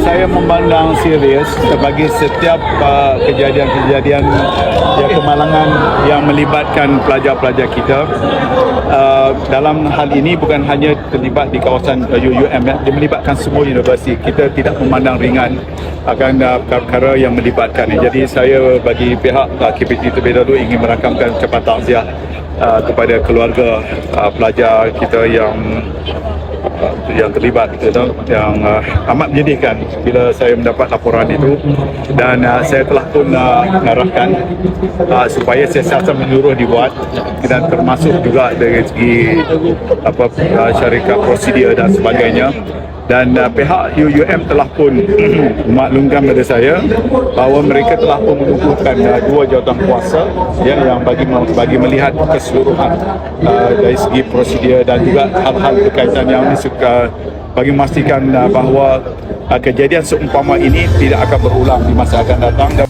Saya memandang serius bagi setiap kejadian-kejadian kemalangan yang melibatkan pelajar-pelajar kita. Dalam hal ini bukan hanya terlibat di kawasan UUM, dia melibatkan semua universiti. Kita tidak memandang ringan akan perkara yang melibatkan. Jadi saya bagi pihak KPT terlebih dahulu ingin merakamkan ucapan takziah kepada keluarga pelajar kita yang terlibat, yang amat menyedihkan bila saya mendapat laporan itu, dan saya telah pun mengarahkan supaya siasatan menyeluruh dibuat, dan termasuk juga dari segi syarikat prosedur dan sebagainya. Dan pihak UUM telah pun memaklumkan kepada saya bahawa mereka telah pun mengukuhkan dua jawatan kuasa yang bagi melihat keseluruhan dari segi prosedur dan juga hal-hal berkaitan yang disuka, bagi memastikan bahawa kejadian seumpama ini tidak akan berulang di masa akan datang. Dan